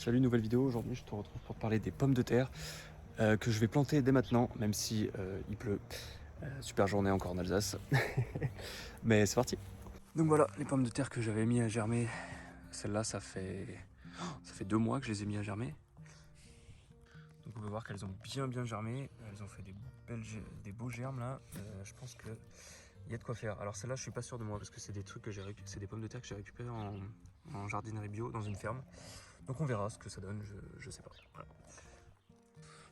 Salut, nouvelle vidéo. Aujourd'hui, je te retrouve pour te parler des pommes de terre que je vais planter dès maintenant, même si il pleut. Super journée encore en Alsace. Mais c'est parti. Donc voilà, les pommes de terre que j'avais mis à germer. Celles-là, ça fait 2 mois que je les ai mis à germer. Donc on peut voir qu'elles ont bien germé. Elles ont fait des beaux germes là. Je pense que il y a de quoi faire. Alors celle-là, je suis pas sûr de moi parce que c'est des trucs que c'est des pommes de terre que j'ai récupérées en jardinerie bio dans une ferme. Donc on verra ce que ça donne, je sais pas. Voilà.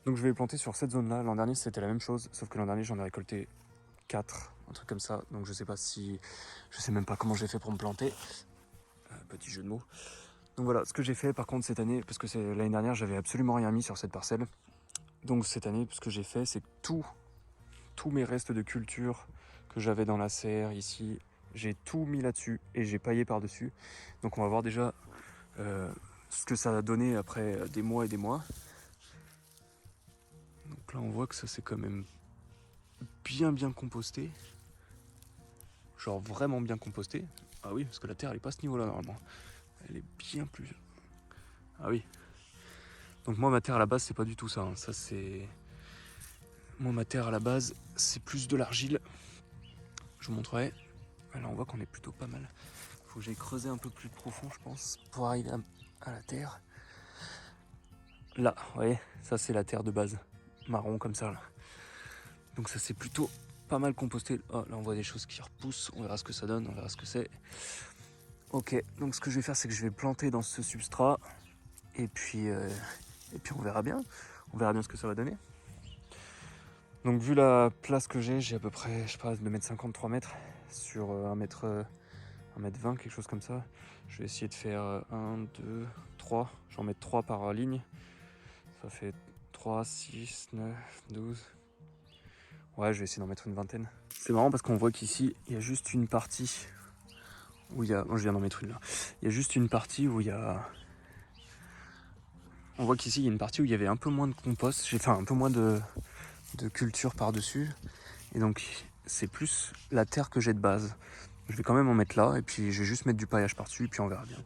Donc je vais les planter sur cette zone-là. L'an dernier, c'était la même chose, sauf que l'an dernier, j'en ai récolté 4, un truc comme ça. Donc je sais même pas comment j'ai fait pour me planter. Petit jeu de mots. Donc voilà, ce que j'ai fait par contre cette année, parce que l'année dernière, j'avais absolument rien mis sur cette parcelle. Donc cette année, ce que j'ai fait, c'est que tous mes restes de culture que j'avais dans la serre ici, j'ai tout mis là-dessus et j'ai paillé par-dessus. Donc on va voir déjà ce que ça a donné après des mois et des mois. Donc là, on voit que ça s'est quand même bien composté. Genre vraiment bien composté. Ah oui, parce que la terre elle est pas à ce niveau-là normalement. Elle est bien plus. Ah oui. Donc moi ma terre à la base c'est pas du tout ça. Ça c'est. Moi ma terre à la base c'est plus de l'argile. Je vous montrerai. Là on voit qu'on est plutôt pas mal. Faut que j'aille creuser un peu plus profond je pense pour arriver à la terre. Là, vous voyez, ça c'est la terre de base. Marron comme ça là. Donc ça c'est plutôt pas mal composté. Oh, là on voit des choses qui repoussent. On verra ce que ça donne, on verra ce que c'est. Ok, donc ce que je vais faire, c'est que je vais planter dans ce substrat et puis on verra bien. On verra bien ce que ça va donner. Donc vu la place que j'ai à peu près, je sais pas, 2,50 m, 3 mètres sur 1,20 m, quelque chose comme ça. Je vais essayer de faire 1, 2, 3. J'en mets 3 par ligne. Ça fait 3, 6, 9, 12. Ouais, je vais essayer d'en mettre une vingtaine. C'est marrant parce qu'on voit qu'ici, il y a juste une partie où il y a... Bon, je viens d'en mettre une là. Il y a juste une partie où il y a... On voit qu'ici, il y a une partie où il y avait un peu moins de compost. J'ai fait un peu moins de culture par-dessus. Et donc, c'est plus la terre que j'ai de base. Je vais quand même en mettre là. Et puis, je vais juste mettre du paillage par-dessus. Et puis, on verra bien.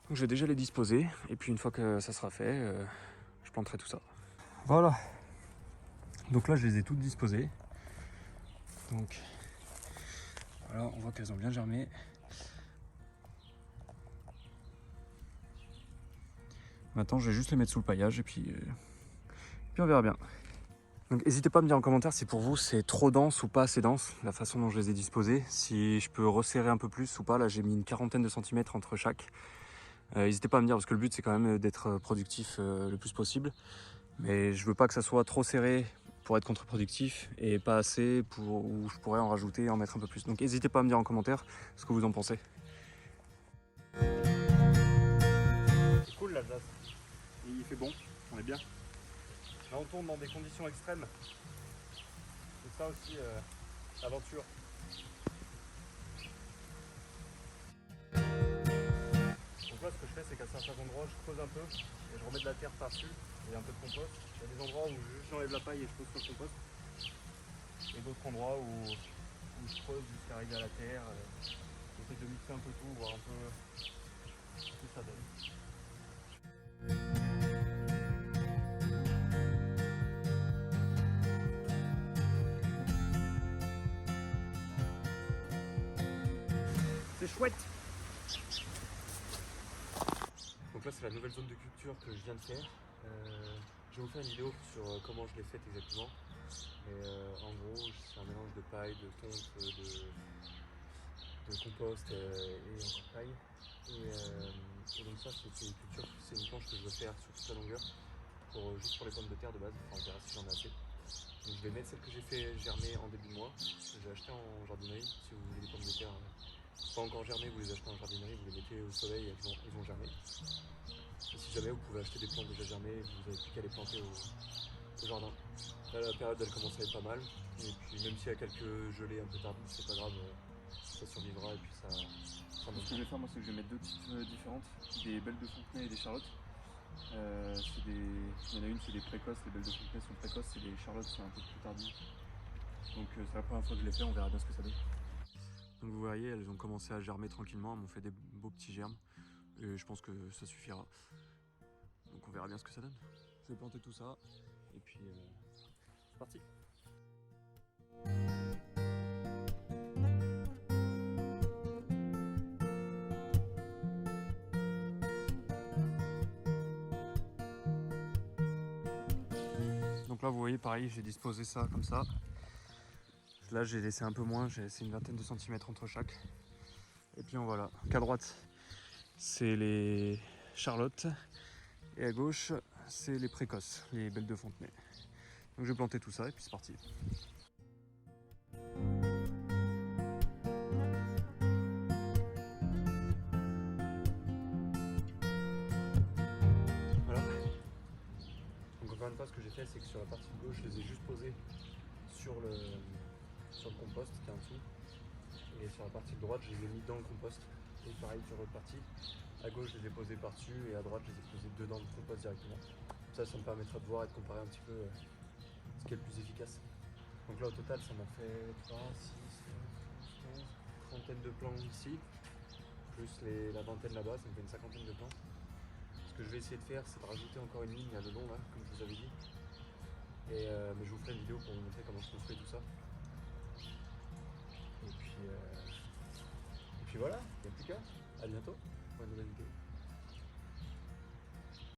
Donc, je vais déjà les disposer. Et puis, une fois que ça sera fait, je planterai tout ça. Voilà. Donc là, je les ai toutes disposées. Donc, voilà, on voit qu'elles ont bien germé. Maintenant, je vais juste les mettre sous le paillage et puis on verra bien. Donc n'hésitez pas à me dire en commentaire si pour vous c'est trop dense ou pas assez dense, la façon dont je les ai disposés, si je peux resserrer un peu plus ou pas. Là j'ai mis une quarantaine de centimètres entre chaque. N'hésitez pas à me dire parce que le but c'est quand même d'être productif le plus possible. Mais je veux pas que ça soit trop serré pour être contre-productif et pas assez pour où je pourrais en rajouter et en mettre un peu plus. Donc n'hésitez pas à me dire en commentaire ce que vous en pensez. C'est cool l'Alsace, il fait bon, on est bien. Là on tourne dans des conditions extrêmes. C'est ça aussi l'aventure. Donc là ce que je fais c'est qu'à certains endroits je creuse un peu et je remets de la terre par-dessus et un peu de compost. Il y a des endroits où juste j'enlève la paille et je pose sur le compost. Et d'autres endroits où je creuse jusqu'à arriver à la terre. J'essaie de mixer un peu tout, voir un peu ce que ça donne. C'est chouette. Donc là c'est la nouvelle zone de culture que je viens de faire. Je vais vous faire une vidéo sur comment je l'ai faite exactement. Mais en gros c'est un mélange de paille, de tonte, de compost et encore paille. Et donc ça c'est une culture, c'est une planche que je veux faire sur toute la longueur. Juste pour les pommes de terre de base, enfin on verra si j'en ai assez. Donc je vais mettre celles que j'ai fait germer en début de mois, que j'ai acheté en jardinerie. Si vous voulez des pommes de terre pas encore germées, vous les achetez en jardinerie, vous les mettez au soleil et ils vont germer. Et si jamais vous pouvez acheter des plantes déjà germées, vous n'avez plus qu'à les planter au jardin. Là la période elle commence à être pas mal, et puis même s'il y a quelques gelées un peu tardives, c'est pas grave, ça survivra et puis ça Ce que je vais faire moi c'est que je vais mettre deux types différentes, des belles de Fontenay et des charlottes. Il y en a une c'est des précoces, les belles de Fontenay sont précoces et les charlottes sont un peu plus tardives. Donc c'est la première fois que je l'ai fait, on verra bien ce que ça donne. Donc vous voyez, elles ont commencé à germer tranquillement, elles m'ont fait des beaux petits germes. Et je pense que ça suffira. Donc on verra bien ce que ça donne. Je vais planter tout ça, et puis c'est parti. Donc là vous voyez pareil, j'ai disposé ça comme ça. Là j'ai laissé un peu moins, j'ai laissé une vingtaine de centimètres entre chaque. Et puis en voilà. Donc à droite c'est les Charlottes et à gauche c'est les précoces, les belles de Fontenay. Donc je vais planter tout ça et puis c'est parti. Voilà. Donc encore une fois ce que j'ai fait c'est que sur la partie de gauche je les ai juste posés sur le compost qui est en dessous. Et sur la partie de droite je les ai mis dans le compost. Et pareil sur l'autre partie. À gauche je les ai posés par-dessus et à droite je les ai posés dedans le compost directement. Ça me permettra de voir et de comparer un petit peu ce qui est le plus efficace. Donc là au total ça m'a fait 3, 6, 7, 11, 15, trentaine de plants ici, plus la vingtaine là-bas, ça me fait une cinquantaine de plants. Ce que je vais essayer de faire c'est de rajouter encore une ligne à le long là, comme je vous avais dit. Et, mais je vous ferai une vidéo pour vous montrer comment je construis tout ça. Et puis voilà, il n'y a plus qu'à. À bientôt pour une nouvelle vidéo.